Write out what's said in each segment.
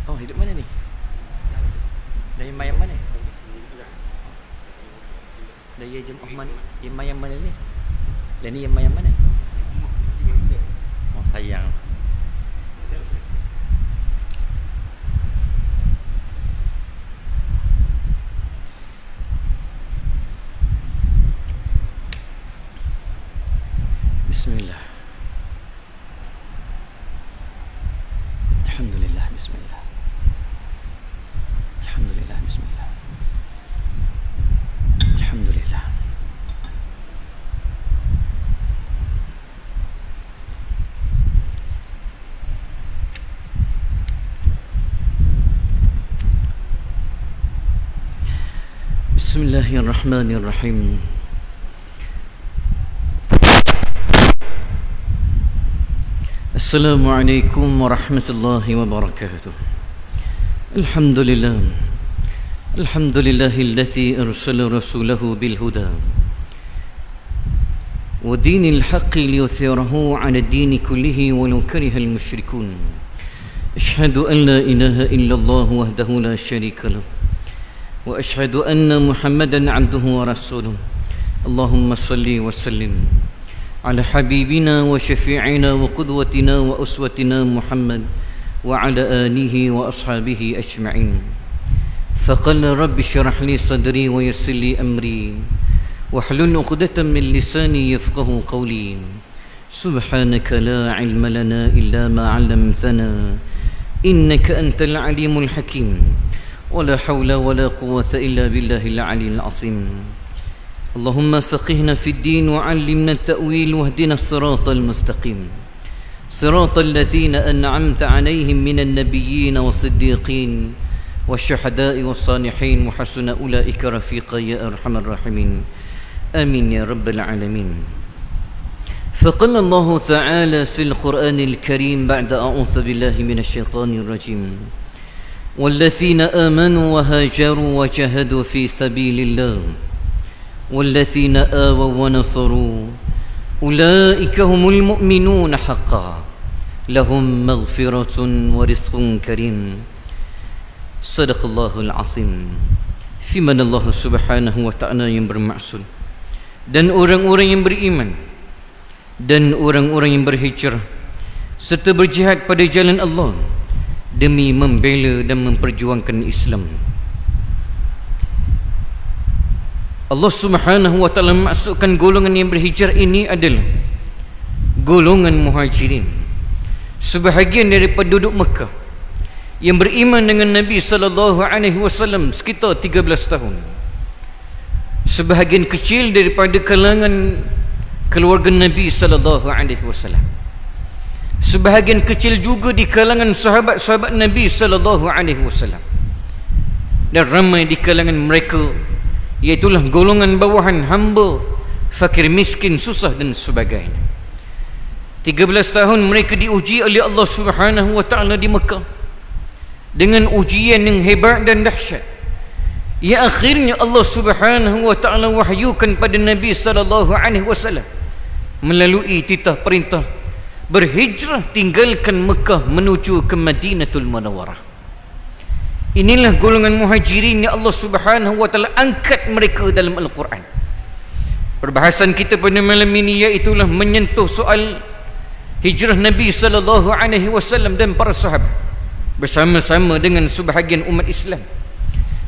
Oh, hidup mana ni? Dari mayam mana? Dari jemaah mana? Yang mayam mana ni? Dan ni yang mayam mana? Oh, sayang. Bismillah. Alhamdulillah, bismillah. Alhamdulillah, bismillah. Alhamdulillah. Bismillahirrahmanirrahim. Assalamualaikum warahmatullahi wabarakatuh. Alhamdulillah. Alhamdulillahilladzi arsala rasulahu bil huda wa dinil haqqi liyuthhirahu 'ala ad-din kullihi walau karihal musyrikun. Asyhadu an la ilaha illallah wahdahu la syarika lahu wa asyhadu anna Muhammadan 'abduhu wa rasuluh. Allahumma salli wa sallim على حبيبنا وشفيعنا وقدوتنا وأسوتنا محمد وعلى آله وأصحابه أجمعين. فقال رب اشرح لي صدري ويسر لي أمري واحلل عقدة من لساني يفقه قولي. سبحانك لا علم لنا إلا ما علمتنا إنك أنت العليم الحكيم. ولا حول ولا قوة إلا بالله العلي العظيم. اللهم فقهنا في الدين وعلمنا التأويل واهدنا الصراط المستقيم صراط الذين أنعمت عليهم من النبيين والصديقين والشهداء والصالحين وحسن أولئك رفيقا يا أرحم الراحمين. آمين يا رب العالمين. فقال الله تعالى في القرآن الكريم بعد أعوذ بالله من الشيطان الرجيم والذين آمنوا وهاجروا وجاهدوا في سبيل الله والذين آووا ونصروا أولئك هم المؤمنون حقا لهم مغفرة ورزق كريم. صدق الله العظيم. في mana Allah Subhanahu wa taala yang bermaksud dan orang-orang yang beriman dan orang-orang yang berhijrah serta berjihad pada jalan Allah demi membela dan memperjuangkan Islam. Allah Subhanahu wa taala maksudkan golongan yang berhijrah ini adalah golongan muhajirin, sebahagian daripada penduduk Mekah yang beriman dengan Nabi sallallahu alaihi wasallam sekitar 13 tahun. Sebahagian kecil daripada kalangan keluarga Nabi sallallahu alaihi wasallam. Sebahagian kecil juga di kalangan sahabat-sahabat Nabi sallallahu alaihi wasallam. Dan ramai di kalangan mereka iaitulah golongan bawahan, hamba, fakir miskin, susah dan sebagainya. 13 tahun mereka diuji oleh Allah Subhanahu wa taala di Mekah dengan ujian yang hebat dan dahsyat. Ya akhirnya Allah Subhanahu wa taala wahyukan pada Nabi sallallahu alaihi wasallam melalui titah perintah berhijrah tinggalkan Mekah menuju ke Madinatul Munawwarah. Inilah golongan muhajirin yang Allah Subhanahu wa taala angkat mereka dalam Al-Quran. Perbahasan kita pada malam ini iaitulah menyentuh soal hijrah Nabi sallallahu alaihi wasallam dan para sahabat bersama-sama dengan sebahagian umat Islam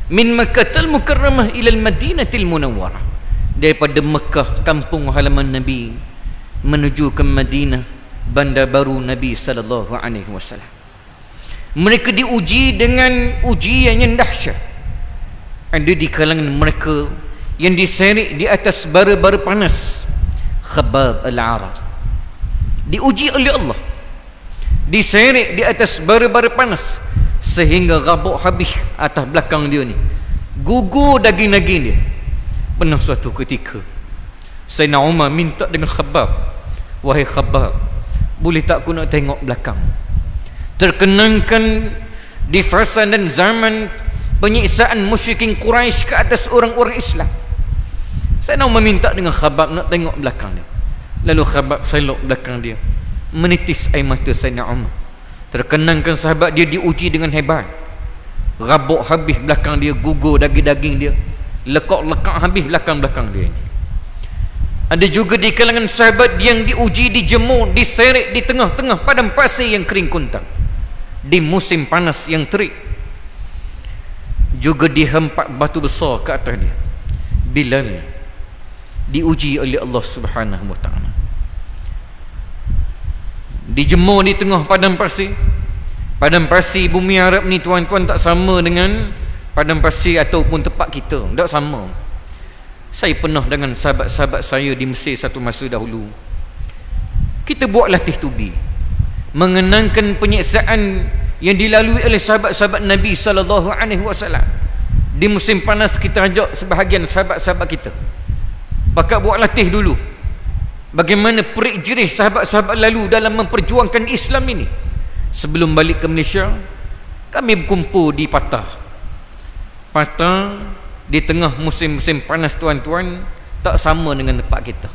min Makkahul Mukarramah ila Madinatul Munawwarah, daripada Mekah kampung halaman Nabi menuju ke Madinah bandar baru Nabi sallallahu alaihi wasallam. Mereka diuji dengan ujian yang dahsyat. Ada di kalangan mereka yang diseret di atas bara-bara panas, Khabbab al-Arab, diuji oleh Allah, diseret di atas bara-bara panas sehingga rabuk habis atas belakang dia ni, gugur daging-daging dia. Pernah suatu ketika Sayyidina Umar minta dengan Khabbab, wahai Khabbab, boleh tak aku nak tengok belakang? Terkenangkan di fasa dan zaman penyiksaan musyrikin Quraisy ke atas orang-orang Islam. Saya nak meminta dengan Khabbab nak tengok belakang dia. Lalu Khabbab selok belakang dia, menitis air mata Sayyidina Umar. Terkenangkan sahabat dia diuji dengan hebat, rabuk habis belakang dia, gugur daging-daging dia, lekak-lekak habis belakang-belakang dia. Ada juga di kalangan sahabat yang diuji, dijemur, diseret di tengah-tengah padang pasir yang kering kuntang di musim panas yang terik. Juga dihempak batu besar ke atas dia. Bilal diuji oleh Allah Subhanahu wa ta'ala, dijemur di tengah padang pasir. Padang pasir bumi Arab ni tuan-tuan tak sama dengan padang pasir ataupun tempat kita, tak sama. Saya pernah dengan sahabat-sahabat saya di Mesir satu masa dahulu. Kita buat latih tubi mengenangkan penyiksaan yang dilalui oleh sahabat-sahabat Nabi SAW. Di musim panas kita ajak sebahagian sahabat-sahabat kita pakat buat latih dulu bagaimana perik jerih sahabat-sahabat lalu dalam memperjuangkan Islam ini. Sebelum balik ke Malaysia, kami berkumpul di Patah di tengah musim-musim panas tuan-tuan. Tak sama dengan tempat kita.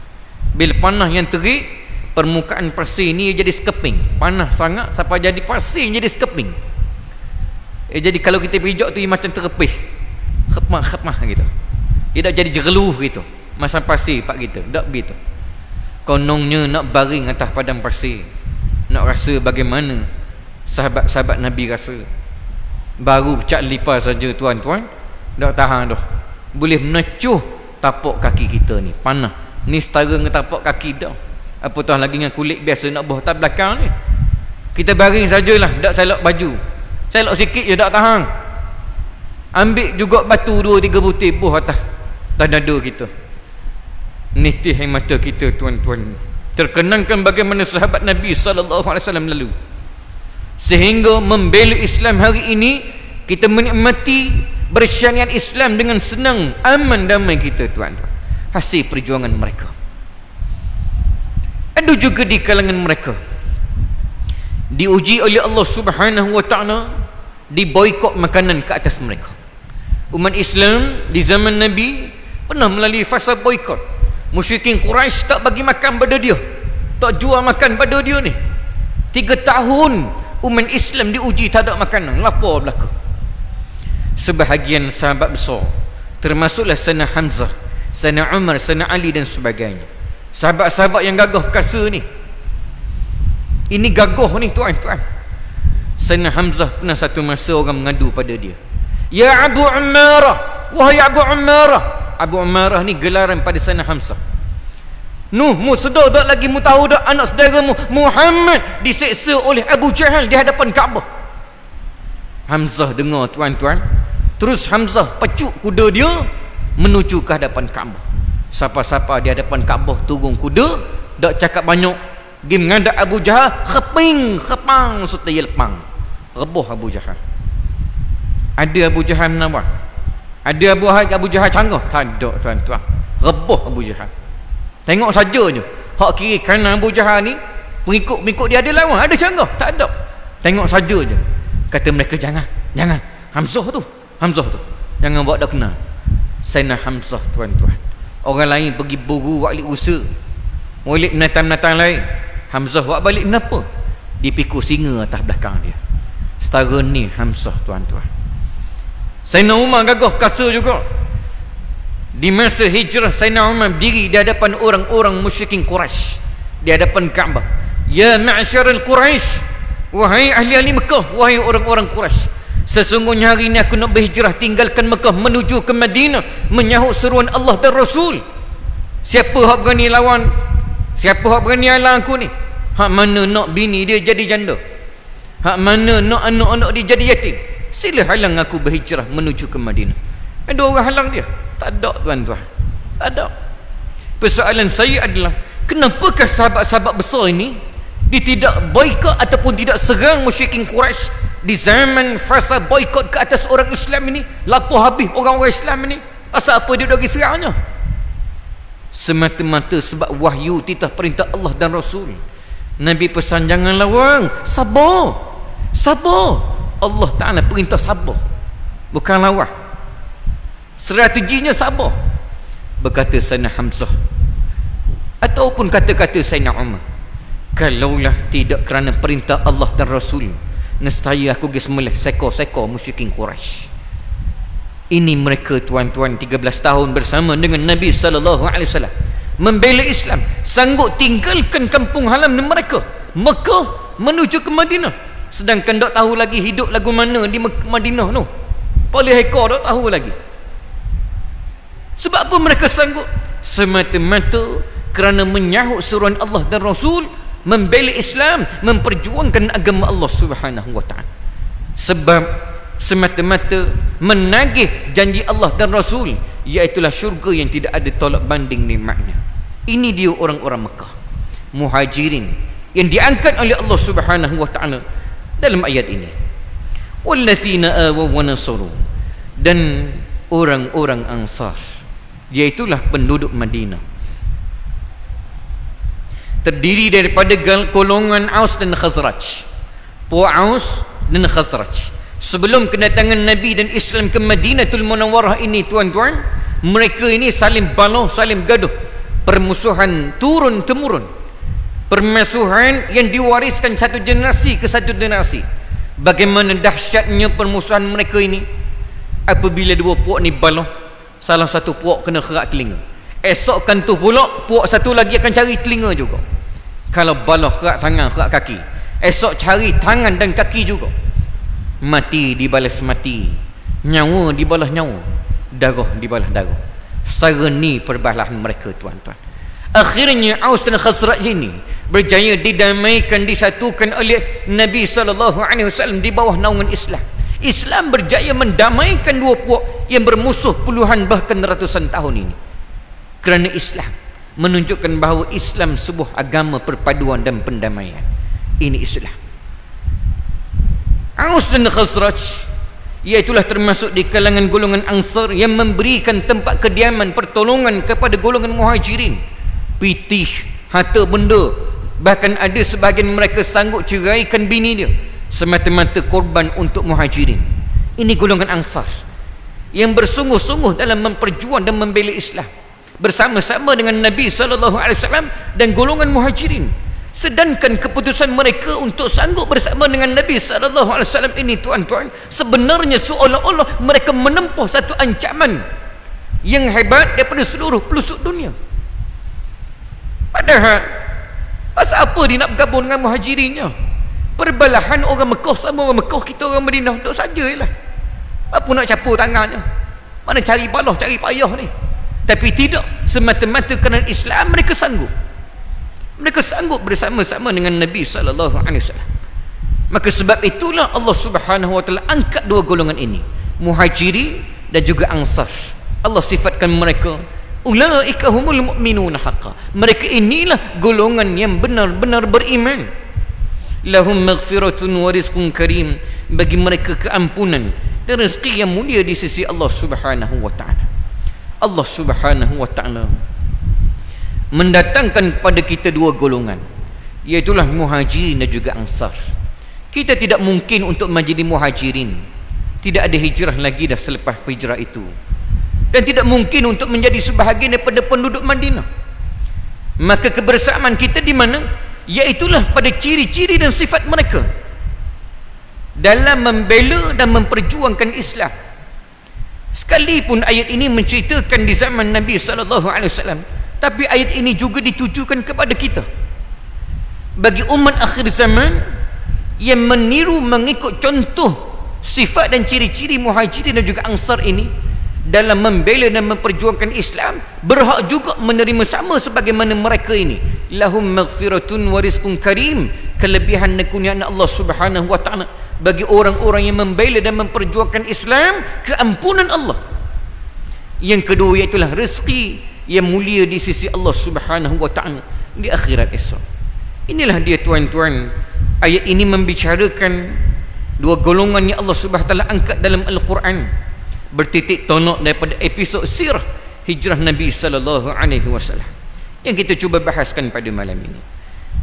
Bila panas yang terik, permukaan pasir ni jadi sekeping, panas sangat sampai jadi pasir jadi sekeping. Jadi kalau kita pijak tu macam terepih, khepmah gitu. Dia tak jadi jereluh gitu macam pasir pak kita, tak begitu. Konongnya nak baring atas padang pasir, nak rasa bagaimana sahabat-sahabat Nabi rasa. Baru cak lipas saja tuan-tuan, tak tahan dah, boleh menecuh tapak kaki kita ni. Panah ni setara dengan tapak kaki dah, apatah lagi dengan kulit biasa nak buah atas belakang ni. Kita baring sajalah, tak selok baju, selok sikit je tak tahan. Ambil juga batu 2-3 butir buah atas dada kita. Nitih mata kita tuan-tuan. Terkenangkan bagaimana sahabat Nabi SAW lalu, sehingga membela Islam hari ini kita menikmati bersyariat Islam dengan senang, aman, damai kita tuan-tuan, hasil perjuangan mereka. Ada juga di kalangan mereka diuji oleh Allah Subhanahu wa ta'ala, diboikot makanan ke atas mereka. Umat Islam di zaman Nabi pernah melalui fasa boikot. Musyrikin Quraisy tak bagi makan pada dia, tak jual makan pada dia ni. 3 tahun umat Islam diuji tak ada makanan, lapar belaka. Sebahagian sahabat besar, termasuklah Sayyidina Hamzah, Sayyidina Umar, Sayyidina Ali dan sebagainya, sahabat-sahabat yang gagah perkasa ni. Ini gagah ni tuan-tuan. Sayyidina Hamzah pernah satu masa orang mengadu pada dia, "Ya Abu Ummarah, wahai Abu Ummarah." Abu Ummarah ni gelaran pada Sayyidina Hamzah. Nuh, mu sedar tak lagi, mu tahu tak anak saudaramu Muhammad diseksa oleh Abu Jahal di hadapan Kaabah. Hamzah dengar tuan-tuan, terus Hamzah pecuk kuda dia menuju ke hadapan Kaabah. Siapa-siapa di hadapan Kaabah turun kuda, tak cakap banyak, pergi menghadap Abu Jahal, khepang serta lepang, rebuh Abu Jahal. Ada Abu Jahal menawar? Ada Abu Jahal canggah? Tak ada tuan-tuan, rebuh Abu Jahal. Tengok saja je hak kiri kanan Abu Jahal ni, pengikut dia ada lawan, ada canggah? Tak ada. Tengok saja je. Kata mereka, jangan Hamzah tu jangan buat dah kenal. Sayyidina Hamzah tuan-tuan, orang lain pergi buru buat usaha, molek menatang-menatang lain, Hamzah buat balik kenapa? Dipikul singa atas belakang dia. Setara ni Hamzah tuan-tuan. Sayyidina Umar gagah perkasa juga. Di masa hijrah, Sayyidina Umar berdiri di hadapan orang-orang musyrikin Quraisy, di hadapan Kaabah. Ya ma'syarul Quraisy, wahai ahli-ahli Mekah, wahai orang-orang Quraisy, sesungguhnya hari ini aku nak berhijrah tinggalkan Mekah menuju ke Madinah, menyahut seruan Allah dan Rasul. Siapa hak berani lawan? Siapa hak berani halang aku ni? Hak mana nak bini dia jadi janda? Hak mana nak anak-anak dia jadi yatim? Sila halang aku berhijrah menuju ke Madinah. Ada orang halang dia? Tak ada tuan-tuan, tak ada. Persoalan saya adalah, kenapakah sahabat-sahabat besar ini dia tidak boikot ataupun tidak serang musyrikin Quraisy di zaman fasa boikot ke atas orang Islam ini? Lapar habis orang-orang Islam ini. Asal apa dia bagi serangnya? Semata-mata sebab wahyu titah perintah Allah dan Rasul. Nabi pesan jangan lawan, sabar. Allah Ta'ala perintah sabar, bukan lawan. Strateginya sabar. Berkata Sayyidina Hamzah ataupun kata-kata Sayyidina Umar, kalaulah tidak kerana perintah Allah dan Rasul, nescaya aku sembelih seko-seko musyrikin Quraisy. Ini mereka tuan-tuan 13 tahun bersama dengan Nabi sallallahu alaihi wasallam membela Islam, sanggup tinggalkan kampung halaman mereka Mekah menuju ke Madinah, sedangkan tak tahu lagi hidup lagu mana di Madinah tu. Paling hekor tak tahu lagi. Sebab apa mereka sanggup? Semata-mata kerana menyahut seruan Allah dan Rasul, membela Islam, memperjuangkan agama Allah Subhanahu wa taala. Sebab semata-mata menagih janji Allah dan Rasul, iaitulah syurga yang tidak ada tolak banding nikmatnya. Ini dia orang-orang Mekah, Muhajirin, yang diangkat oleh Allah Subhanahu wa taala dalam ayat ini. Wallazina awaw wa nasaru, dan orang-orang Ansar, iaitulah penduduk Madinah, terdiri daripada golongan Aus dan Khazraj. Puak Aus dan Khazraj, sebelum kedatangan Nabi dan Islam ke Madinatul Munawwarah ini tuan-tuan, mereka ini saling baloh, saling gaduh, permusuhan turun temurun, permusuhan yang diwariskan satu generasi ke satu generasi. Bagaimana dahsyatnya permusuhan mereka ini apabila dua puak ni baloh, salah satu puak kena kerak telinga, esok kan tu pula puak satu lagi akan cari telinga juga. Kalau baloh kerak tangan, kerak kaki, esok cari tangan dan kaki juga. Mati dibalas mati, nyawa dibalas nyawa, darah dibalas darah. Secara ni perbalahan mereka tuan-tuan. Akhirnya Aus dan Khazraj ini berjaya didamaikan, disatukan oleh Nabi SAW di bawah naungan Islam. Islam berjaya mendamaikan dua puak yang bermusuh puluhan bahkan ratusan tahun ini. Kerana Islam menunjukkan bahawa Islam sebuah agama perpaduan dan pendamaian. Ini Islam. Aus dan Khazraj iaitulah termasuk di kalangan golongan Ansar yang memberikan tempat kediaman, pertolongan kepada golongan Muhajirin. Pitih, harta benda, bahkan ada sebahagian mereka sanggup ceraikan bini dia semata-mata korban untuk Muhajirin. Ini golongan Ansar yang bersungguh-sungguh dalam memperjuang dan membela Islam bersama-sama dengan Nabi SAW dan golongan Muhajirin. Sedangkan keputusan mereka untuk sanggup bersama dengan Nabi SAW ini tuan-tuan, sebenarnya seolah-olah mereka menempuh satu ancaman yang hebat daripada seluruh pelosok dunia. Padahal pasal apa dia nak bergabung dengan Muhajirinnya? Perbalahan orang Mekah sama orang Mekah, kita orang Madinah duduk saja lah. Apa nak capur tangannya? Mana cari balah, cari payah ni? Tapi tidak, semata-mata kerana Islam mereka sanggup. Mereka sanggup bersama-sama dengan Nabi SAW. Maka sebab itulah Allah Subhanahu wa taala angkat dua golongan ini, Muhajirin dan juga Ansar. Allah sifatkan mereka, ulaika humul mu'minuna haqqan. Mereka inilah golongan yang benar-benar beriman. Lahum maghfiratun wa rizqun karim, bagi mereka keampunan dan rezeki yang mulia di sisi Allah Subhanahu wa taala. Allah Subhanahu wa taala mendatangkan kepada kita dua golongan, iaitulah Muhajirin dan juga Ansar. Kita tidak mungkin untuk menjadi Muhajirin, tidak ada hijrah lagi dah selepas hijrah itu, dan tidak mungkin untuk menjadi sebahagian daripada penduduk Madinah. Maka kebersamaan kita di mana? Iaitulah pada ciri-ciri dan sifat mereka dalam membela dan memperjuangkan Islam. Sekalipun ayat ini menceritakan di zaman Nabi SAW, tapi ayat ini juga ditujukan kepada kita, bagi umat akhir zaman yang meniru mengikut contoh sifat dan ciri-ciri Muhajirin dan juga Ansar ini dalam membela dan memperjuangkan Islam, berhak juga menerima sama sebagaimana mereka ini. Lahum maghfiratun wa rizqun karim, kelebihan dan kurniaan Allah Subhanahu wa taala bagi orang-orang yang membela dan memperjuangkan Islam, keampunan Allah. Yang kedua iaitulah rezeki yang mulia di sisi Allah Subhanahu wa taala di akhirat esok. Inilah dia tuan-tuan, ayat ini membicarakan dua golongan yang Allah Subhanahu wa taala angkat dalam Al-Quran, bertitik tolak daripada episod sirah hijrah Nabi SAW yang kita cuba bahaskan pada malam ini.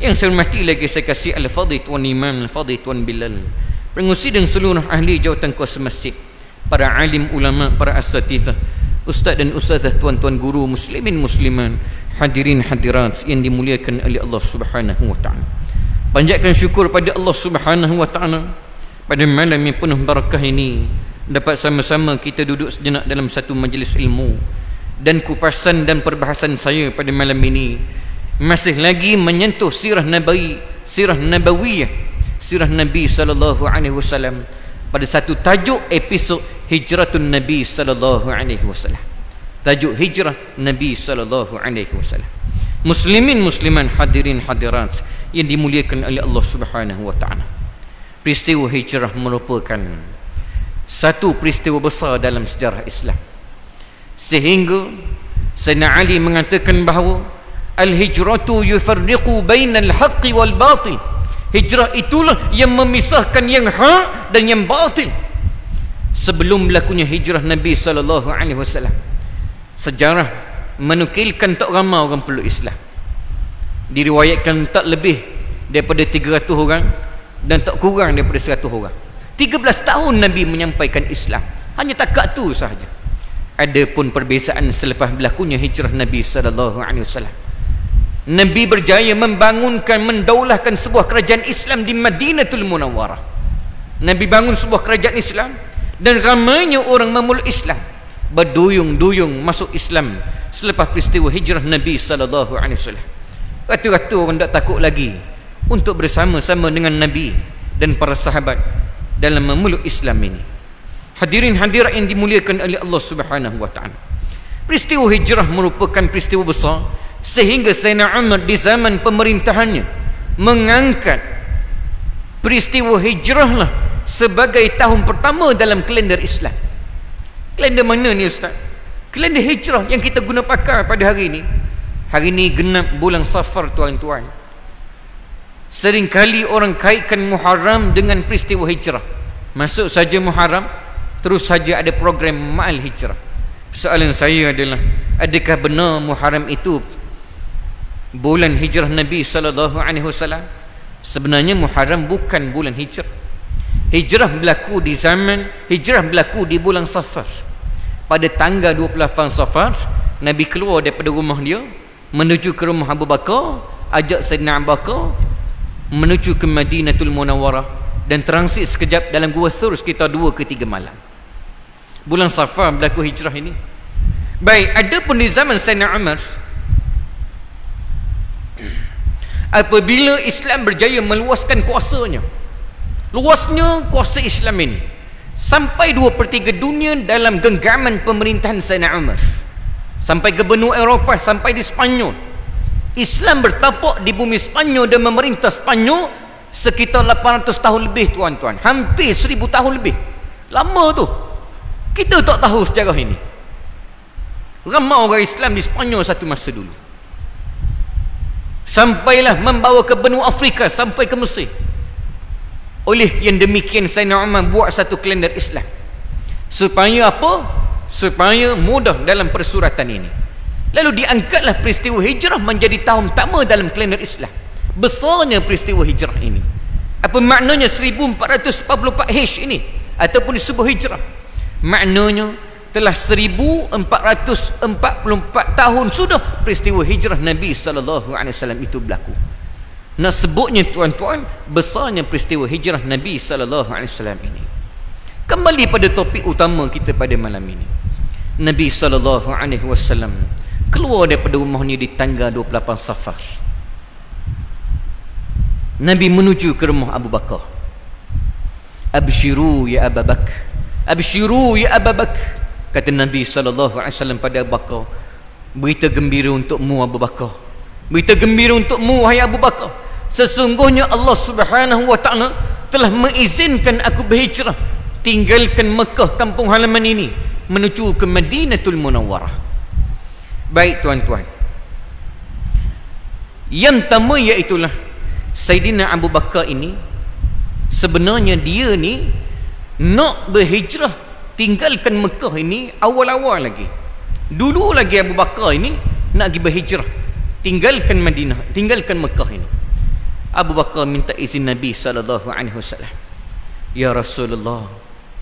Yang saya hormati lagi, saya kasih Al-Fadhil Tuan Imam, Al-Fadhil Tuan Bilal, pengurusi dan seluruh ahli jawatan kuasa masjid, para alim ulama, para asatizah, ustaz dan ustazah, tuan-tuan guru muslimin musliman, hadirin hadirat yang dimuliakan oleh Allah Subhanahu wa taala. Panjatkan syukur pada Allah Subhanahu wa ta'ala pada malam yang penuh barakah ini, dapat sama-sama kita duduk sejenak dalam satu majlis ilmu. Dan kupasan dan perbahasan saya pada malam ini masih lagi menyentuh sirah nabawiyah, sirah Nabi sallallahu alaihi wasallam pada satu tajuk episod Hijratun Nabi sallallahu alaihi wasallam. Tajuk hijrah Nabi sallallahu alaihi wasallam. Muslimin musliman, hadirin hadirat yang dimuliakan oleh Allah Subhanahu wa ta'ala, peristiwa hijrah merupakan satu peristiwa besar dalam sejarah Islam, sehingga Sayyidina Ali mengatakan bahawa al-hijratu yufarriqu bainal haqqi wal batil. Hijrah itulah yang memisahkan yang hak dan yang batil. Sebelum berlakunya hijrah Nabi sallallahu alaihi wasallam, sejarah menukilkan tak ramai orang peluk Islam. Diriwayatkan tak lebih daripada 300 orang dan tak kurang daripada 100 orang. 13 tahun Nabi menyampaikan Islam, hanya takat tu sahaja. Ada pun perbezaan selepas berlakunya hijrah Nabi sallallahu alaihi wasallam. Nabi berjaya membangunkan, mendaulahkan sebuah kerajaan Islam di Madinatul Munawwarah. Nabi bangun sebuah kerajaan Islam dan ramainya orang memeluk Islam, berduyung-duyung masuk Islam selepas peristiwa hijrah Nabi sallallahu alaihi wasallam. Rata-rata orang tak takut lagi untuk bersama-sama dengan Nabi dan para sahabat dalam memeluk Islam ini. Hadirin hadirat yang dimuliakan oleh Allah Subhanahu wa ta'ala, peristiwa hijrah merupakan peristiwa besar sehingga Sayyidina Umar di zaman pemerintahannya mengangkat peristiwa hijrah lah sebagai tahun pertama dalam kalender Islam. Kalender mana ni Ustaz? Kalender hijrah yang kita guna pakai pada hari ini. Hari ini genap bulan Safar tuan-tuan. Seringkali orang kaitkan Muharram dengan peristiwa hijrah. Masuk saja Muharram, terus saja ada program Ma'al Hijrah. Soalan saya adalah, adakah benar Muharram itu bulan hijrah Nabi sallallahu alaihi wasallam? Sebenarnya Muharram bukan bulan hijrah. Hijrah berlaku di bulan Safar. Pada tanggal 28 Safar, Nabi keluar daripada rumah dia menuju ke rumah Abu Bakar, ajak Sayyidina Abu Bakar menuju ke Madinatul Munawwarah dan transit sekejap dalam Gua Thur sekitar 2 ke 3 malam. Bulan Safar berlaku hijrah ini. Baik, ada pun di zaman Sayyidina Umar, apabila Islam berjaya meluaskan kuasanya, luasnya kuasa Islam ini sampai 2/3 dunia dalam genggaman pemerintahan Sayyidina Umar, sampai ke benua Eropah, sampai di Spanyol. Islam bertapak di bumi Spanyol dan memerintah Spanyol sekitar 800 tahun lebih tuan-tuan, hampir 1000 tahun lebih. Lama tu. Kita tak tahu sejarah ini. Ramai orang Islam di Spanyol satu masa dulu. Sampailah membawa ke benua Afrika, sampai ke Mesir. Oleh yang demikian Sayyidina Umar buat satu kalender Islam. Supaya apa? Supaya mudah dalam persuratan ini. Lalu diangkatlah peristiwa hijrah menjadi tahun pertama dalam kalender Islam. Besarnya peristiwa hijrah ini. Apa maknanya 1444 H ini ataupun disebut hijrah? Maknanya telah 1444 tahun sudah peristiwa hijrah Nabi sallallahu alaihi wasallam itu berlaku. Nak sebutnya tuan-tuan, besarnya peristiwa hijrah Nabi sallallahu alaihi wasallam ini. Kembali pada topik utama kita pada malam ini. Nabi sallallahu alaihi wasallam keluar daripada rumahnya di tanggal 28 Safar. Nabi menuju ke rumah Abu Bakar. Abshiru ya Abu Bakar, abshiru ya Abu Bakar, kata Nabi sallallahu alaihi wasallam pada Abu Bakar, berita gembira untukmu Abu Bakar, berita gembira untukmu wahai Abu Bakar, sesungguhnya Allah Subhanahu wa ta'ala telah mengizinkan aku berhijrah, tinggalkan Mekah kampung halaman ini menuju ke Madinatul Munawwarah. Baik tuan-tuan, yang pertama iaitulah Sayyidina Abu Bakar ini sebenarnya dia ni nak berhijrah, tinggalkan Mekah ini awal-awal lagi. Dulu lagi Abu Bakar ini nak pergi berhijrah, tinggalkan Madinah, tinggalkan Mekah ini. Abu Bakar minta izin Nabi sallallahu alaihi wasallam. Ya Rasulullah,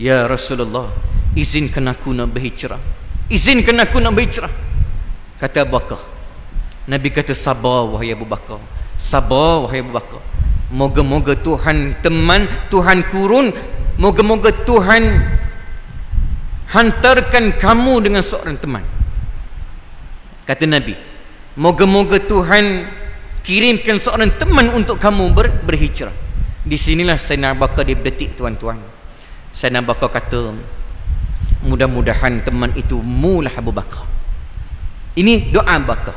ya Rasulullah, izinkan aku nak berhijrah, izinkan aku nak berhijrah. Kata Abu Bakar. Nabi kata, sabar wahai Abu Bakar, sabar wahai Abu Bakar. Moga-moga Tuhan teman, Tuhan kurun, moga-moga Tuhan hantarkan kamu dengan seorang teman. Kata Nabi, moga-moga Tuhan kirimkan seorang teman untuk kamu berhijrah. Di sinilah Sayyidina Abu Bakar dia berdetik, tuan-tuan. Sayyidina Abu Bakar kata, mudah-mudahan teman itu mulah Abu Bakar. Ini doa Abu Bakar.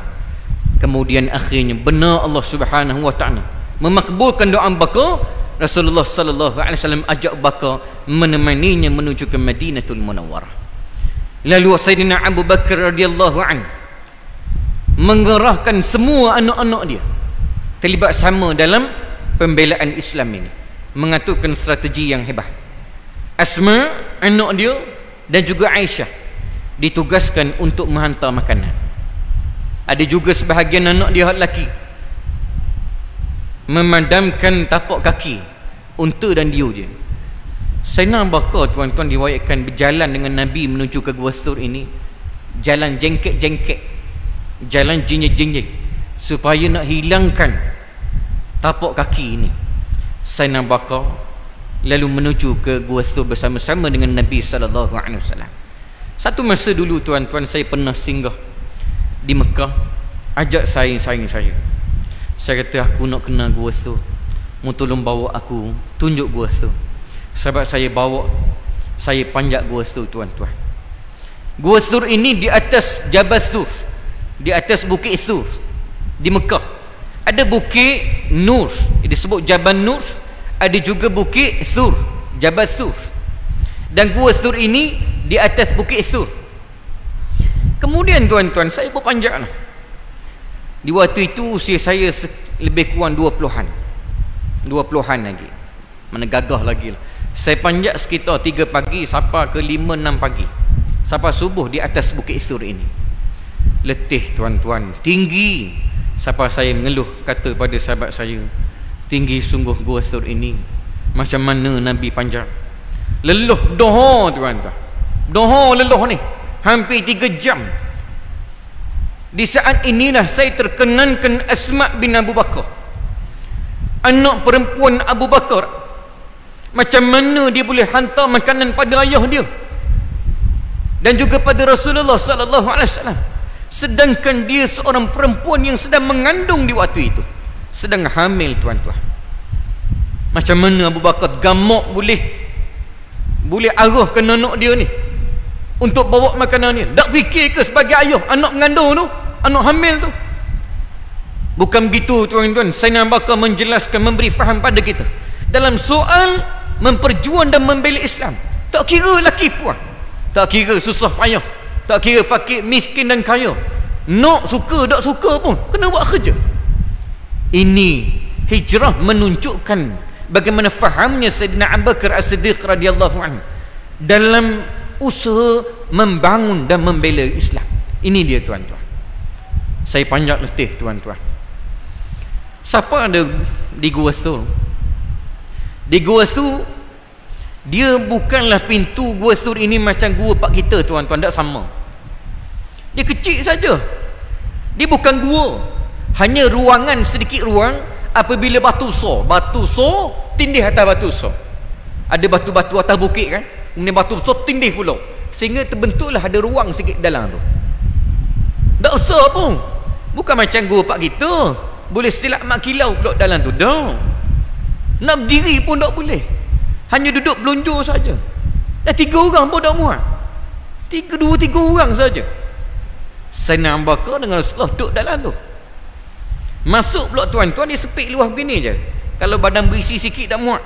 Kemudian akhirnya benar Allah Subhanahu wa taala memakbulkan doa Abu Bakar. Rasulullah sallallahu alaihi wasallam ajak Abu Bakar menemaninya menuju ke Madinatul Munawwarah. Lalu Sayyidina Abu Bakar radhiyallahu anhu mengerahkan semua anak-anak dia terlibat sama dalam pembelaan Islam ini, mengaturkan strategi yang hebat. Asma, anak dia, dan juga Aisyah ditugaskan untuk menghantar makanan. Ada juga sebahagian anak dia lelaki memadamkan tapak kaki unta dan diu dia. Sayyidina Abu Bakar, tuan-tuan, diwayatkan berjalan dengan Nabi menuju ke Gua Thur ini, jalan jengkek-jengkek, jalan jinjik-jinjik, supaya nak hilangkan tapak kaki ini. Sayyidina Abu Bakar lalu menuju ke Gua Thur bersama-sama dengan Nabi SAW. Satu masa dulu, tuan-tuan, saya pernah singgah di Mekah. Ajak saing-saing saya. Saya kata, aku nak kenal Gua Thur, mu tolong bawa aku tunjuk Gua Thur. Sahabat saya bawa saya panjat Gua Thur, tuan-tuan. Gua Thur ini di atas Jabal Thur, di atas Bukit Thur di Mekah. Ada Bukit Nur, disebut Jabal Nur. Ada juga Bukit Thur, Jabal Thur. Dan Gua Thur ini di atas Bukit Thur. Kemudian, tuan-tuan, saya berpanjat. Di waktu itu usia saya lebih kurang 20-an lagi. Mana gagah lagi lah. Saya panjat sekitar 3 pagi sampai ke 5-6 pagi, sampai subuh di atas Bukit Thur ini. Letih, tuan-tuan, tinggi. Sampai saya mengeluh, kata pada sahabat saya, tinggi sungguh Gua Thur ini, macam mana Nabi panjat. Leluh doha, tuan-tuan, doha leluh ni hampir 3 jam. Di saat inilah saya terkenankan Asma bin Abu Bakar, anak perempuan Abu Bakar, macam mana dia boleh hantar makanan pada ayah dia dan juga pada Rasulullah sallallahu alaihi wasallam, sedangkan dia seorang perempuan yang sedang mengandung di waktu itu, sedang hamil, tuan-tuan. Macam mana Abu Bakar gamak boleh arahkan anak dia ni untuk bawa makanan ni? Tak fikir ke sebagai ayah anak mengandung tu, anak hamil tu? Bukan begitu, tuan-tuan. Sayyidina Abu Bakar menjelaskan, memberi faham pada kita dalam soal memperjuang dan membela Islam. Tak kira lelaki puan, tak kira susah payah, tak kira fakir, miskin dan kaya, nak suka tak suka pun kena buat kerja. Ini hijrah menunjukkan bagaimana fahamnya Sayyidina Abu Bakar As-Siddiq radhiyallahu anhu dalam usaha membangun dan membela Islam. Ini dia, tuan-tuan. Saya panjat letih, tuan-tuan. Siapa ada di Gua Thur? Di Gua Thur, dia bukanlah pintu Gua Thur ini macam gua pak kita, tuan-tuan, tak sama. Dia kecil saja. Dia bukan gua, hanya ruangan, sedikit ruang. Apabila batu so tindih atas batu so, ada batu-batu atas bukit kan, kemudian batu so tindih pula, sehingga terbentuklah ada ruang sikit dalam tu. Tak besar pun, bukan macam gua pak kita boleh silap mak kilau pula dalam tu. Dah nak berdiri pun tak boleh, hanya duduk belunjur saja. Dah 3 orang pun tak muat, 3 orang saja. Sayyidina Abu Bakar dengan Rasulullah duduk dalam tu. Masuk pula, tuan-tuan, dia sepik luah begini je. Kalau badan berisi sikit tak muat,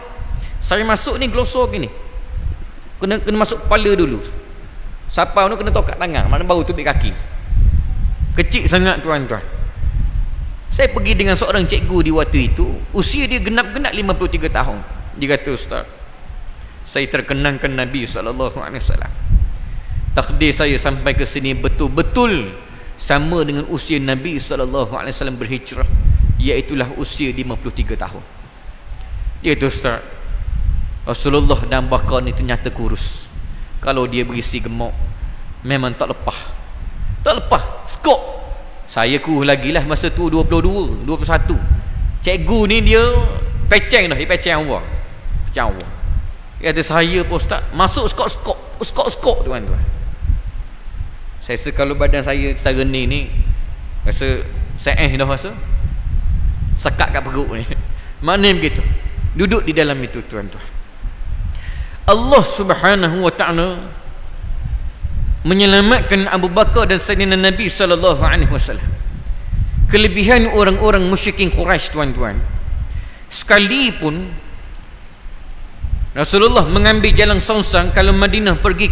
saya masuk ni glosor gini, kena masuk kepala dulu. Siapa tu kena tokat tangan, mana baru tubik kaki. Kecil sangat, tuan-tuan. Saya pergi dengan seorang cikgu di waktu itu, usia dia genap-genap 53 tahun. Dia kata, Ustaz, saya terkenangkan Nabi SAW. Takdir saya sampai ke sini betul-betul sama dengan usia Nabi SAW berhijrah, iaitulah usia 53 tahun. Dia kata, Ustaz, Rasulullah dan Bakar ni ternyata kurus. Kalau dia berisi gemuk, memang tak lepas, skop. Saya kurus lagi lah masa tu 22, 21. Cikgu ni dia Peceng dah, peceng Allah. Peceng Allah. Dia kata saya pun ustaz masuk skok tuan-tuan. Saya rasa kalau badan saya setara ni rasa saya dah rasa sekat kat perut ni. Maknanya begitu. Duduk di dalam itu tuan-tuan. Allah Subhanahu wa taala menyelamatkan Abu Bakar dan Sayyidina Nabi sallallahu alaihi wasallam. Kelebihan orang-orang musyrikin Quraisy tuan-tuan, sekalipun Rasulullah mengambil jalan Songsang, kalau Madinah pergi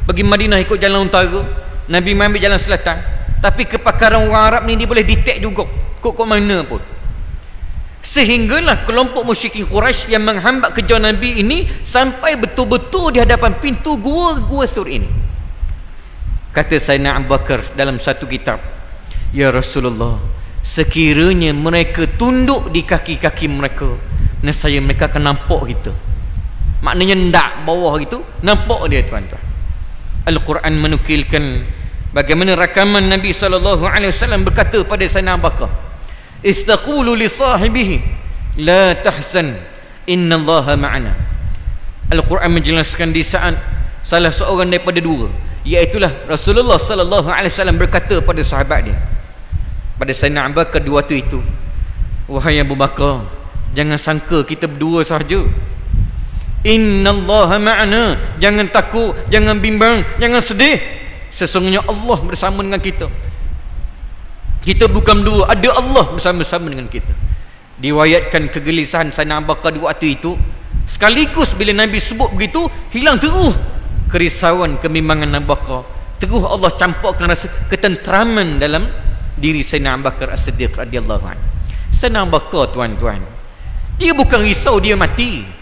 Madinah ikut jalan utara, Nabi mengambil jalan selatan, tapi kepakaran orang Arab ni dia boleh detect juga kok mana pun. Sehinggalah kelompok musyrikin Quraisy yang menghambat kejar Nabi ini sampai betul-betul di hadapan pintu gua Sur ini. Kata Sayyidina Abu Bakar dalam satu kitab, ya Rasulullah, sekiranya mereka tunduk di kaki-kaki mereka, nescaya mereka akan nampak kita. Maknanya ndak bawah gitu, nampak dia tuan-tuan. Al-Quran menukilkan bagaimana rakaman Nabi SAW berkata pada Sayyidina Abu Bakar, istaqulu li sahibihi la tahzan innallaha ma'ana. Al-Quran menjelaskan di saat salah seorang daripada dua, iaitulah Rasulullah sallallahu alaihi wasallam berkata pada sahabat dia, pada Sayyidina Abu Bakar di waktu itu, wahai Abu Bakar, jangan sangka kita berdua sahaja. Innallaha ma'ana, jangan takut, jangan bimbang, jangan sedih, sesungguhnya Allah bersama dengan kita. Kita bukan dua, ada Allah bersama-sama dengan kita. Diwayatkan kegelisahan Sayyidina Abu Bakar di waktu itu, sekaligus bila Nabi sebut begitu, hilang terus kerisauan, kebimbangan Abu Bakar. Terus Allah campurkan rasa ketenteraman dalam diri Sayyidina Abu Bakar As-Siddiq radhiyallahu anhu. Sayyidina Abu Bakar tuan-tuan, dia bukan risau dia mati.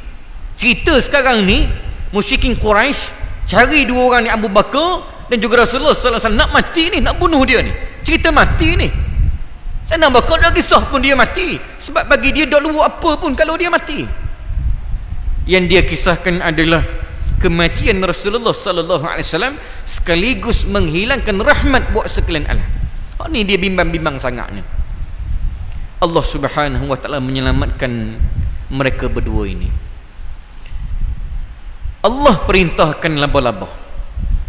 Cerita sekarang ni musyrikin Quraisy cari dua orang ni, Abu Bakar dan juga Rasulullah sallallahu alaihi wasallam, nak mati ni, nak bunuh dia ni. Cerita mati ni. Sayyidina Abu Bakar dah kisah pun dia mati, sebab bagi dia tak luar apa pun kalau dia mati. Yang dia kisahkan adalah kematian Rasulullah sallallahu alaihi wasallam sekaligus menghilangkan rahmat buat sekalian alam. Ni dia bimbang-bimbang sangatnya. Allah Subhanahu wa taala menyelamatkan mereka berdua ini. Allah perintahkan laba-laba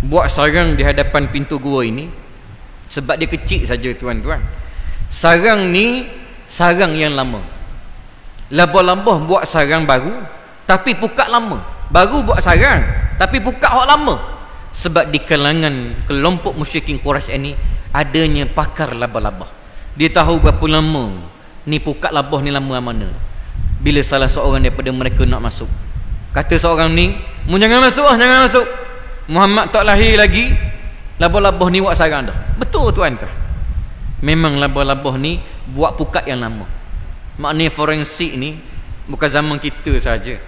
buat sarang di hadapan pintu gua ini, sebab dia kecil saja tuan-tuan. Sarang ni sarang yang lama. Laba-laba buat sarang baru tapi pukat lama. Baru buat sarang tapi pukat hak lama. Sebab di kalangan kelompok musyrikin Quraisy ini adanya pakar laba-laba. Dia tahu berapa lama ni pukat labah ni lama mana. Bila salah seorang daripada mereka nak masuk, kata seorang ni, mu jangan masuk lah, jangan masuk, Muhammad tak lahir lagi, labah-labah ni buat sarang dah. Betul tuan-tuan, memang labah-labah ni buat pukat yang lama. Maknanya forensik ni bukan zaman kita saja.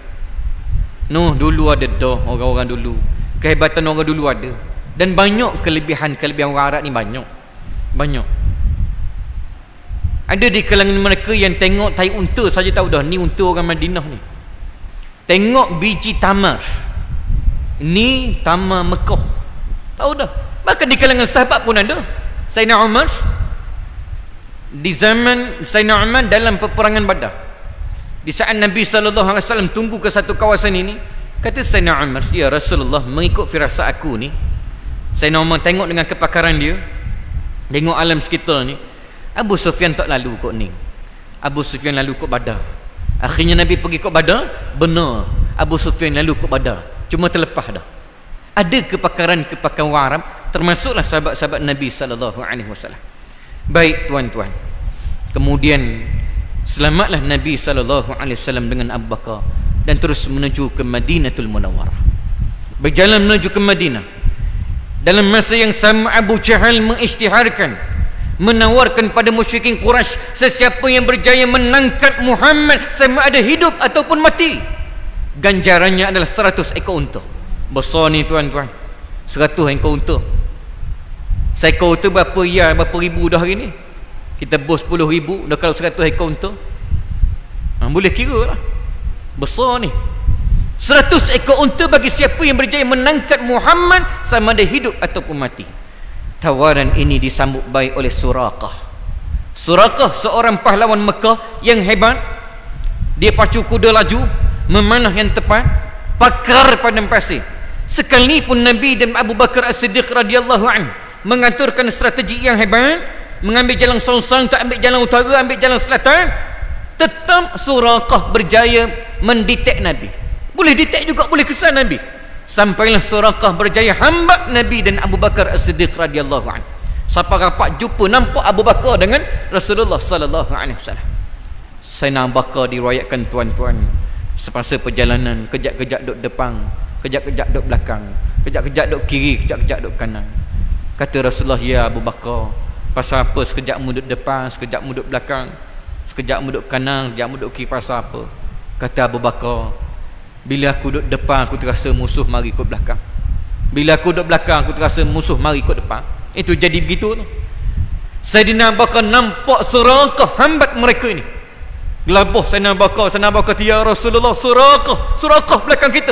Dulu ada dah orang-orang dulu, kehebatan orang dulu ada, dan banyak kelebihan-kelebihan orang Arab ni, banyak. Ada di kalangan mereka yang tengok tai unta saja tahu dah ni unta orang Madinah ni. Tengok biji tamar, ni tamar Mekah, tahu dah. Bahkan di kalangan sahabat pun ada. Sayyidina Umar, di zaman Sayyidina Umar dalam peperangan Badar, di saat Nabi SAW tunggu ke satu kawasan ini, kata Sayyidina Umar, ya Rasulullah, mengikut firasat aku ni, Sayyidina Umar tengok dengan kepakaran dia, tengok alam sekitar ni, Abu Sufyan tak lalu kot ni, Abu Sufyan lalu kot Badar. Akhirnya Nabi pergi kot Badar, benar Abu Sufyan lalu kot Badar, cuma terlepas dah. Ada kepakaran orang Arab, termasuklah sahabat-sahabat Nabi SAW. Baik tuan-tuan, kemudian selamatlah Nabi SAW dengan Abu Bakar dan terus menuju ke Madinatul Munawwarah. Berjalan menuju ke Madinah, dalam masa yang sama Abu Jahal mengisytiharkan, menawarkan pada musyrikin Quraisy, sesiapa yang berjaya menangkap Muhammad sama ada hidup ataupun mati, ganjarannya adalah 100 ekor unta. Besar ni tuan-tuan, 100 ekor unta. Seekor unta berapa ribu dah hari ni? Kita bos 10,000 dah kalau 100 ekor unta. Boleh kira lah, besar ni. 100 ekor unta bagi siapa yang berjaya menangkap Muhammad sama ada hidup ataupun mati. Tawaran ini disambut baik oleh Suraqah. Suraqah seorang pahlawan Mekah yang hebat. Dia pacu kuda laju, memanah yang tepat, pakar padang pasir. Sekalipun Nabi dan Abu Bakar As-Siddiq radhiyallahu anhu mengaturkan strategi yang hebat, mengambil jalan selatan, tak ambil jalan utara, ambil jalan selatan, tetap Suraqah berjaya mendetek Nabi. Boleh detek juga, boleh kesan Nabi. Sampailah Suraqah berjaya hambat Nabi dan Abu Bakar As-Siddiq radhiyallahu anhu. Siapa rapat jumpa nampak Abu Bakar dengan Rasulullah sallallahu alaihi wasallam. Sayyidina Abu Bakar diriwayatkan tuan-tuan, semasa perjalanan kejap-kejap duduk depan, kejap-kejap duduk belakang, kejap-kejap duduk kiri, kejap-kejap duduk kanan. Kata Rasulullah, ya Abu Bakar, pasal apa sekejap mu duduk depan, sekejap mu duduk belakang, sekejap mu duduk kanan, sekejap mu duduk kiri, pasal apa? Kata Abu Bakar, bila aku duduk depan aku terasa musuh mari ikut belakang, bila aku duduk belakang aku terasa musuh mari ikut depan. Itu jadi begitu tu. Sayyidina Abu Bakar nampak Suraqah hambat mereka ini. Gelabuh Sayyidina Abu Bakar, ya Rasulullah, Suraqah belakang kita.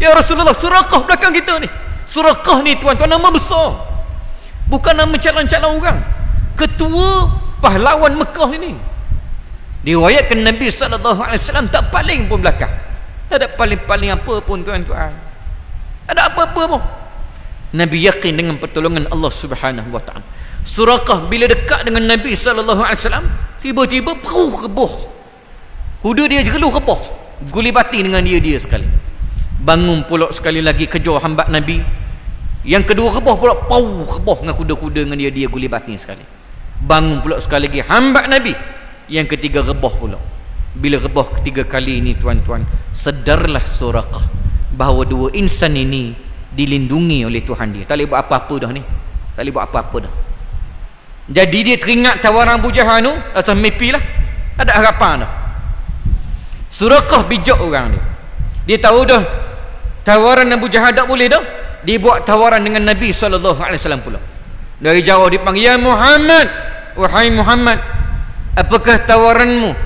Ya Rasulullah, Suraqah belakang kita ni. Suraqah ni tuan-tuan nama besar, bukan nama calon-calon orang, ketua pahlawan Mekah ini. Diriwayatkan Nabi SAW tak paling pun belakang, tak ada paling-paling apa pun tuan-tuan, tak ada apa-apa pun. Nabi yakin dengan pertolongan Allah Subhanahu wa taala. Suraqah bila dekat dengan Nabi SAW, tiba-tiba peruh keboh, kuda dia jegeluh keboh, guli batin dengan dia sekali. Bangun pula sekali lagi kejar hambat Nabi. Yang kedua keboh pula, pau keboh dengan kuda-kuda dengan dia guli batin sekali. Bangun pula sekali lagi hambat Nabi. Yang ketiga rebah pula. Bila rebah ketiga kali ini tuan-tuan, sedarlah Suraqah bahawa dua insan ini dilindungi oleh Tuhan dia. Tak boleh buat apa-apa dah ni, tak boleh buat apa-apa dah. Jadi dia teringat tawaran Abu Jahal tu, rasa mepi lah, tak ada harapan dah. Suraqah bijak orang dia, dia tahu dah tawaran Abu Jahal tak boleh dah. Dia buat tawaran dengan Nabi SAW pula. Dari jauh dia panggil, ya Muhammad, wahai Muhammad, apakah tawaranmu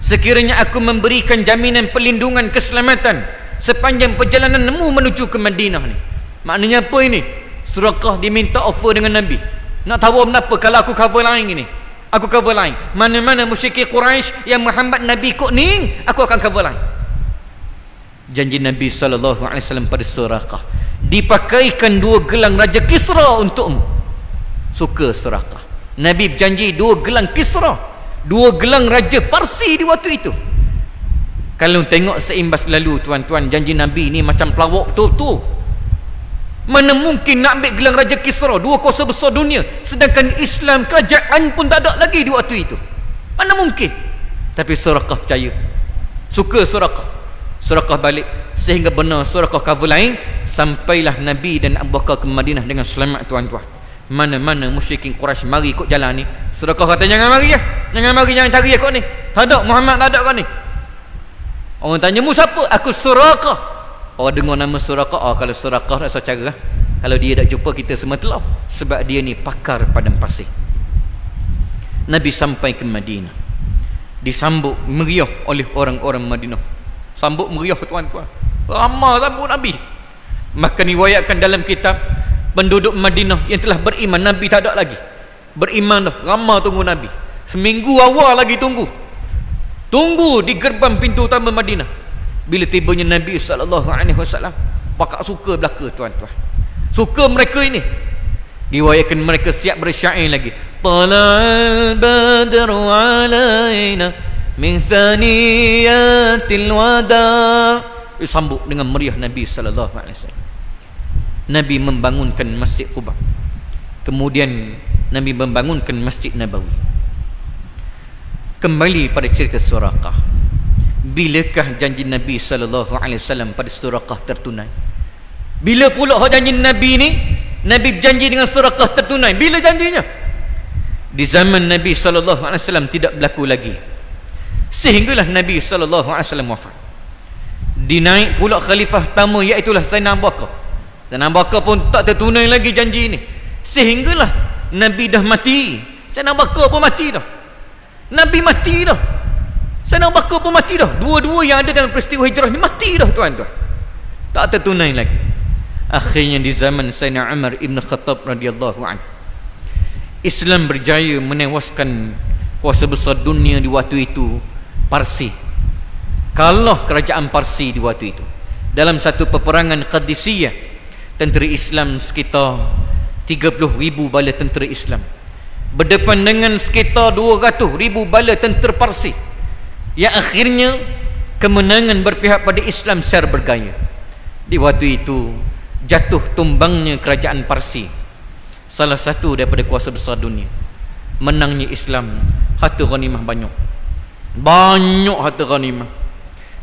sekiranya aku memberikan jaminan perlindungan keselamatan sepanjang perjalananmu menuju ke Madinah ni? Maknanya apa ini? Suraqah diminta offer dengan Nabi. Nak tahu kenapa kalau aku cover lain ini? Aku cover lain. Mana-mana musyrikin Quraisy yang menghambat Nabi kok ni, aku akan cover lain. Janji Nabi SAW pada Suraqah, dipakaikan dua gelang Raja Kisra untukmu. Suka Suraqah. Nabi berjanji dua gelang Kisra, dua gelang Raja Parsi di waktu itu. Kalau tengok seimbas lalu tuan-tuan, janji Nabi ni macam pelawak betul-betul. Mana mungkin nak ambil gelang Raja Kisra, dua kuasa besar dunia, sedangkan Islam kerajaan pun tak ada lagi di waktu itu. Mana mungkin? Tapi Suraqah percaya, suka Suraqah. Suraqah balik, sehingga benar Suraqah cover lain. Sampailah Nabi dan Abu Bakar ke Madinah dengan selamat tuan-tuan. Mana-mana musyrikin Quraisy mari ikut jalan ni, Suraqah kata jangan mari ya, jangan mari, jangan cari aku ni, tak ada Muhammad, tak ada kau ni. Orang tanya, mu siapa? Aku Suraqah. Orang dengar nama Suraqah, oh kalau Suraqah rasa cara, kalau dia tak jumpa kita semua telah, sebab dia ni pakar padang pasir. Nabi sampai ke Madinah, disambut meriah oleh orang-orang Madinah. Sambut meriah tuan-tuan, ramai sambut Nabi. Maka riwayatkan dalam kitab, penduduk Madinah yang telah beriman, Nabi tak ada lagi beriman dah, ramai tunggu Nabi. Seminggu awal lagi tunggu di gerbang pintu utama Madinah. Bila tibanya Nabi SAW, pakak suka belaka tuan-tuan, suka mereka ini. Riwayatkan mereka siap bersyair lagi, tala'al badru alaina min thaniyatil wada. Disambut dengan meriah Nabi SAW. Nabi membangunkan Masjid Quba, kemudian Nabi membangunkan Masjid Nabawi. Kembali pada cerita Suraqah. Bilakah janji Nabi SAW pada Suraqah tertunai? Bila pula janji Nabi ni, Nabi berjanji dengan Suraqah tertunai? Bila janjinya? Di zaman Nabi SAW tidak berlaku lagi, sehinggalah Nabi SAW wafat. Dinaik pula khalifah pertama, iaitulah Sayyidina Abu Bakar. Dan Abu Bakar pun tak tertunai lagi janji ini, sehinggalah Nabi dah mati. Sayyidina Abu Bakar pun mati dah, Nabi mati dah, Sayyidina Abu Bakar pun mati dah. Dua-dua yang ada dalam peristiwa hijrah ni mati dah tuan-tuan, tak tertunai lagi. Akhirnya di zaman Sayyidina Umar ibn Khattab radhiyallahu anhu, Islam berjaya menewaskan kuasa besar dunia di waktu itu, Parsi. kalah kerajaan Parsi di waktu itu dalam satu peperangan Qadisiyah. Tentera Islam sekitar 30,000 bala tentera Islam berdepan dengan sekitar 200,000 bala tentera Parsi, yang akhirnya kemenangan berpihak pada Islam secara bergaya. Di waktu itu jatuh tumbangnya kerajaan Parsi, salah satu daripada kuasa besar dunia. Menangnya Islam, harta ghanimah banyak harta ghanimah.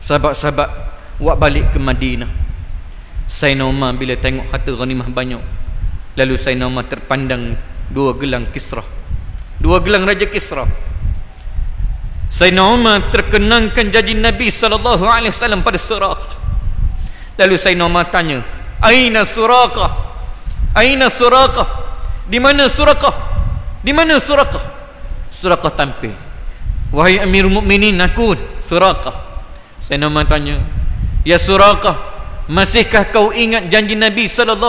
Sahabat-sahabat buat balik ke Madinah. Sayyidina Umar bila tengok harta ghanimah banyak, lalu Sayyidina Umar terpandang 2 gelang Kisra, 2 gelang Raja Kisra. Sayyidina Umar terkenangkan janji Nabi SAW pada Suraqah. Lalu Sayyidina Umar tanya, Aina Suraqah? Aina Suraqah? Di mana Suraqah? Di mana Suraqah? Suraqah tampil, wahai Amirul Mukminin, aku Suraqah. Sayyidina Umar tanya, ya Suraqah, masihkah kau ingat janji Nabi SAW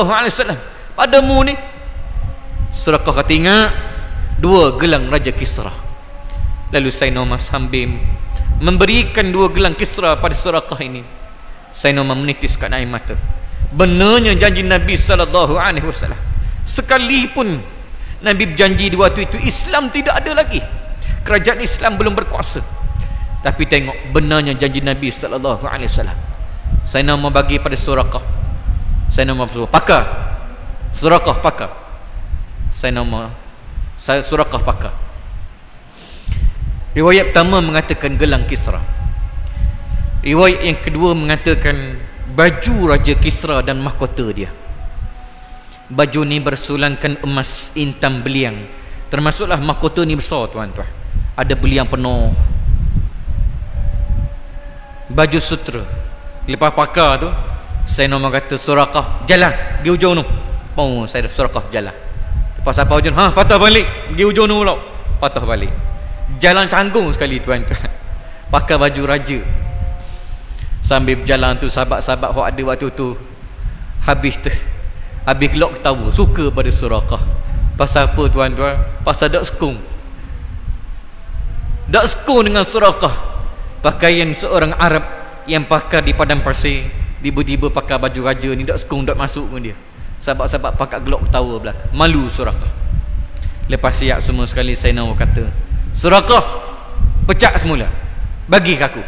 padamu ni? Suraqah kata, ingat. 2 gelang Raja Kisra. Lalu Sayyidina Umar sambil memberikan 2 gelang Kisra pada Suraqah ini, Sayyidina Umar menitiskan air mata. Benarnya janji Nabi SAW. Sekalipun Nabi berjanji di waktu itu Islam tidak ada lagi, kerajaan Islam belum berkuasa, tapi tengok benarnya janji Nabi SAW. Sayyidina Umar bagi pada Suraqah. Sayyidina Umar bersuruh, pakar. Suraqah pakar. Sayyidina Umar, Suraqah pakar. Riwayat pertama mengatakan gelang Kisra. Riwayat yang kedua mengatakan baju Raja Kisra dan mahkota dia. Baju ni bersulangkan emas intan beliang, termasuklah mahkota ni besar tuan-tuan, ada beliang penuh. Baju sutra. Lepas pakar tu, Sayyidina Umar kata, Suraqah jalan pergi hujung tu. Oh, saya Suraqah jalan. Lepas apa hujung, patah balik pergi hujung tu pula, patah balik. Jalan canggung sekali tuan-tuan, pakai baju raja. Sambil berjalan tu, sahabat-sahabat yang ada waktu tu habis gelak ketawa, suka pada Suraqah. Pasal apa tuan-tuan? Pasal dak sekung dengan Suraqah. Pakaian seorang Arab yang pakar di padang pasir, tiba-tiba pakai baju raja ni, dak sekung, dak masuk pun dia. Sahabat-sahabat pakat gelak ketawa belakang, malu Suraqah. Lepas siap semua sekali, Sayyidina Umar kata, Suraqah, pecah semula, bagi ke aku.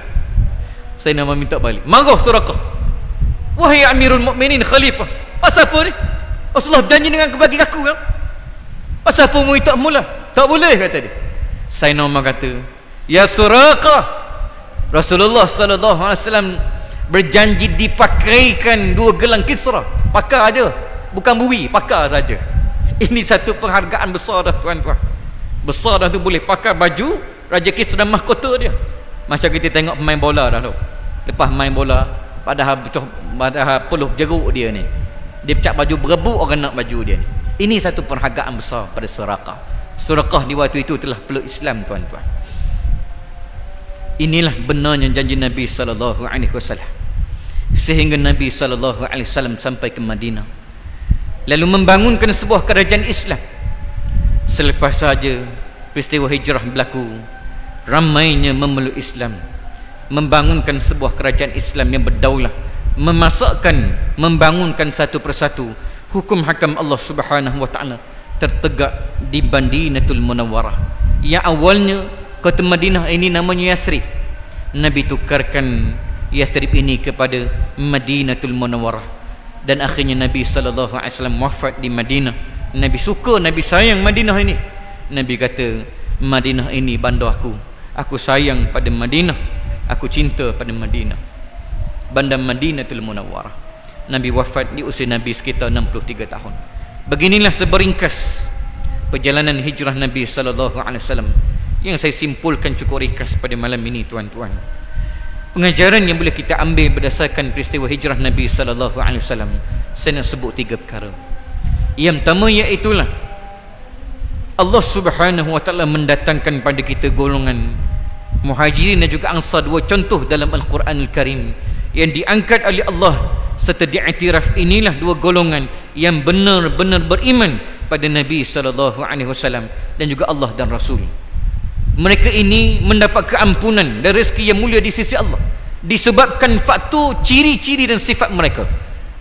Sayyidina Umar minta balik. Marah Suraqah, wahai Amirul Mukminin, Khalifah, pasal apa ni? Rasulullah berjanji dengan bagi aku kan? Pasal apa mu tak mula? Tak boleh, kata dia. Sayyidina Umar kata, ya Suraqah, Rasulullah SAW berjanji dipakaikan 2 gelang Kisra. Pakar aja, bukan bui, pakar saja. Ini satu penghargaan besar dah tuan-tuan. Besar dah tu, boleh pakai baju Raja Kisra dan mahkota dia. Macam kita tengok pemain bola dah tu. Lepas main bola, padahal peluh jeruk dia ni, dia pecah baju, berebut orang nak baju dia ni. Ini satu penghargaan besar pada Suraqah. Suraqah di waktu itu telah peluk Islam tuan-tuan. Inilah benarnya janji Nabi SAW. Sehingga Nabi SAW sampai ke Madinah, lalu membangunkan sebuah kerajaan Islam. Selepas saja peristiwa hijrah berlaku, ramainya memeluk Islam, membangunkan sebuah kerajaan Islam yang berdaulah, membangunkan satu persatu hukum hakam Allah Subhanahu wa taala tertegak di Madinatul Munawwarah. Yang awalnya kota Madinah ini namanya Yathrib. Nabi tukarkan Yathrib ini kepada Madinatul Munawwarah, dan akhirnya Nabi SAW wafat di Madinah. Nabi suka, Nabi sayang Madinah ini. Nabi kata, Madinah ini bandar aku sayang pada Madinah, aku cinta pada Madinah, bandar Madinatul Munawwarah. Nabi wafat di usia Nabi sekitar 63 tahun. Beginilah seberingkas perjalanan hijrah Nabi SAW yang saya simpulkan cukup ringkas pada malam ini tuan-tuan. Pengajaran yang boleh kita ambil berdasarkan peristiwa hijrah Nabi SAW, saya nak sebut 3 perkara. Yang pertama iaitulah Allah Subhanahu wa taala mendatangkan pada kita golongan Muhajirin dan juga Ansar, 2 contoh dalam Al-Quran Al-Karim yang diangkat oleh Allah serta diiktiraf. Inilah 2 golongan yang benar-benar beriman pada Nabi SAW dan juga Allah dan Rasul. Mereka ini mendapat keampunan dan rezeki yang mulia di sisi Allah. disebabkan faktor ciri-ciri dan sifat mereka,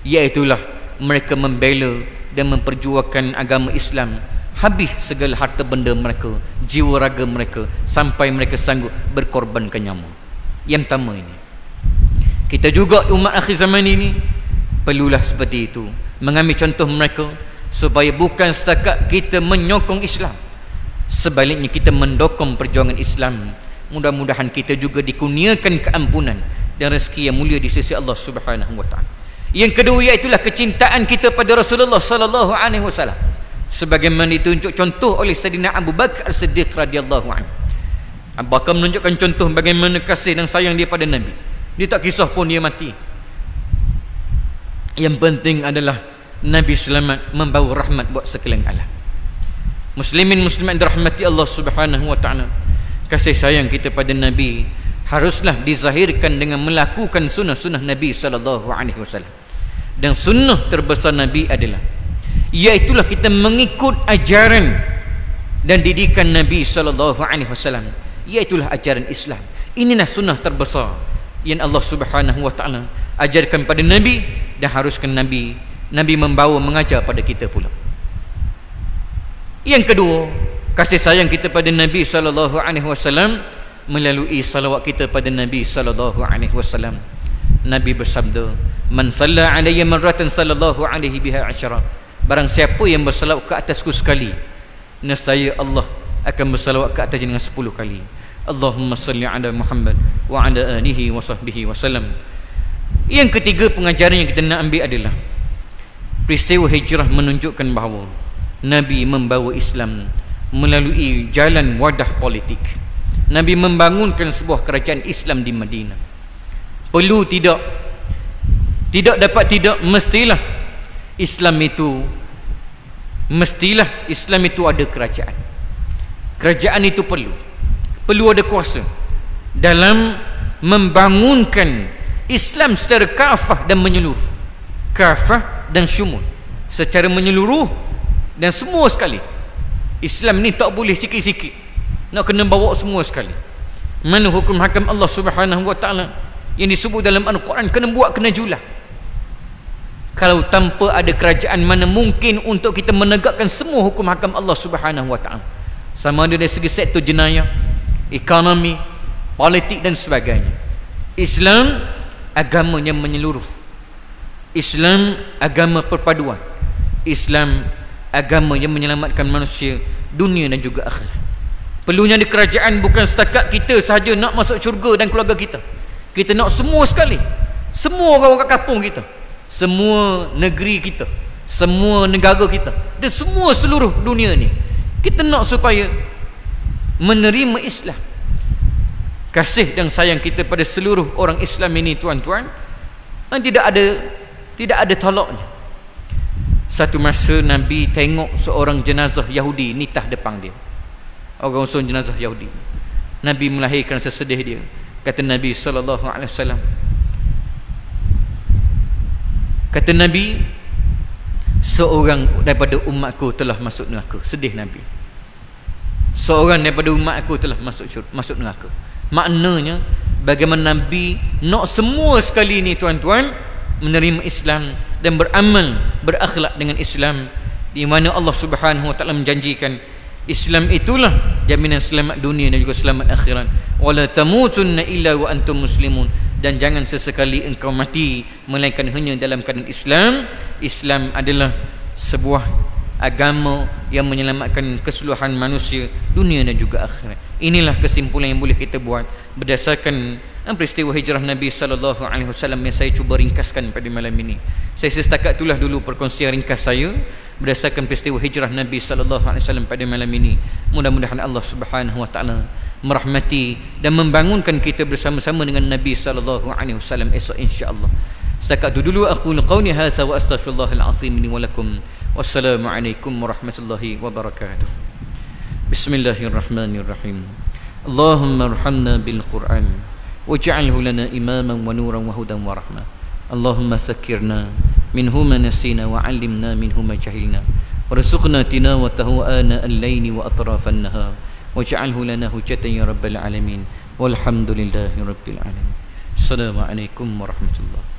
iaitulah mereka membela dan memperjuangkan agama Islam habis segala harta benda mereka, jiwa raga mereka, sampai mereka sanggup berkorbankan nyawa. Yang pertama ini, kita juga umat akhir zaman ini perlulah seperti itu, mengambil contoh mereka, supaya bukan setakat kita menyokong Islam, sebaliknya kita mendukung perjuangan Islam. Mudah-mudahan kita juga dikurniakan keampunan dan rezeki yang mulia di sisi Allah Subhanahu wa taala. Yang kedua, iaitulah kecintaan kita pada Rasulullah sallallahu alaihi wasallam, sebagaimana ditunjuk contoh oleh Sayyidina Abu Bakar As-Siddiq radhiyallahu anhu. Abu Bakar menunjukkan contoh bagaimana kasih dan sayang dia pada Nabi. Dia tak kisah pun dia mati. Yang penting adalah Nabi selamat, membawa rahmat buat sekalian alam. Muslimin muslimat dirahmati Allah Subhanahu wa taala, kasih sayang kita pada Nabi haruslah dizahirkan dengan melakukan sunnah-sunnah Nabi sallallahu alaihi wasallam. Dan sunnah terbesar Nabi adalah, iaitulah kita mengikut ajaran dan didikan Nabi sallallahu alaihi wasallam, iaitulah ajaran Islam. Inilah sunnah terbesar yang Allah Subhanahu wa taala ajarkan pada Nabi, dan haruskan Nabi membawa, mengajar pada kita pula. Yang kedua, kasih sayang kita pada Nabi sallallahu alaihi wasallam melalui salawat kita pada Nabi sallallahu alaihi wasallam. Nabi bersabda, "Man salla alayya marratan sallallahu alaihi biha asyara." Barang siapa yang bersalawat ke atasku sekali, nescaya Allah akan bersalawat ke atasnya dengan 10 kali. Allahumma salli ala Muhammad wa ala alihi wa sahbihi wasallam. Yang ketiga, pengajaran yang kita nak ambil adalah peristiwa hijrah menunjukkan bahawa Nabi membawa Islam melalui jalan wadah politik. Nabi membangunkan sebuah kerajaan Islam di Madinah. Perlu tidak dapat tidak, mestilah Islam itu ada kerajaan. Kerajaan itu perlu ada kuasa dalam membangunkan Islam secara kafah dan menyeluruh, kafah dan syumul, secara menyeluruh dan semua sekali. Islam ni tak boleh sikit-sikit, nak kena bawa semua sekali. Mana hukum hakam Allah Subhanahu wa taala yang disebut dalam Al-Quran, kena jual. Kalau tanpa ada kerajaan, mana mungkin untuk kita menegakkan semua hukum hakam Allah Subhanahu wa taala, sama ada dari segi sektor jenayah, ekonomi, politik dan sebagainya. Islam agama yang menyeluruh. Islam agama perpaduan. Islam agama yang menyelamatkan manusia dunia dan juga akhirat. Perlunya di kerajaan bukan setakat kita sahaja nak masuk syurga dan keluarga kita. Kita nak semua sekali, semua orang kat kampung kita, semua negeri kita, semua negara kita, dan semua seluruh dunia ni, kita nak supaya menerima Islam. Kasih dan sayang kita pada seluruh orang Islam ini, tuan-tuan, tidak ada tolaknya. Satu masa Nabi tengok seorang jenazah Yahudi nitah depan dia, orang usun jenazah Yahudi. Nabi melahirkan sesedih dia. Kata Nabi sallallahu alaihi wasallam, kata Nabi, seorang daripada umatku telah masuk neraka. Sedih Nabi. Seorang daripada umatku telah masuk neraka. Maknanya bagaimana Nabi nak semua sekali ni, tuan-tuan, menerima Islam dan beramal, berakhlak dengan Islam, di mana Allah Subhanahu wa taala menjanjikan Islam itulah jaminan selamat dunia dan juga selamat akhirat. Wala tamutunna illa wa antum muslimun, dan jangan sesekali engkau mati melainkan hanya dalam keadaan Islam. Islam adalah sebuah agama yang menyelamatkan keseluruhan manusia dunia dan juga akhirat. Inilah kesimpulan yang boleh kita buat berdasarkan peristiwa hijrah Nabi sallallahu alaihi wasallam yang saya cuba ringkaskan pada malam ini. Saya setakat itulah dulu perkongsian ringkas saya berdasarkan peristiwa hijrah Nabi sallallahu alaihi wasallam pada malam ini. Mudah-mudahan Allah Subhanahu wa taala merahmati dan membangunkan kita bersama-sama dengan Nabi sallallahu alaihi wasallam esok insya-Allah. Setakat itu dulu aku qauli hadza wa astaghfirullahal azim li wa lakum. Wassalamualaikum warahmatullahi wabarakatuh. Bismillahirrahmanirrahim. Allahumma arhamna bil Qur'an waj'alhu lana imaman wa nuran wa hudan wa rahmah. Allahumma tsakkirna minhu ma nasina wa 'allimna minhu ma jahilna warzuqna tilawatahu ana al-laili wa atrafan nahar waj'alhu lana hujjatan ya rabbal alamin walhamdulillahi rabbil alamin. Assalamualaikum warahmatullahi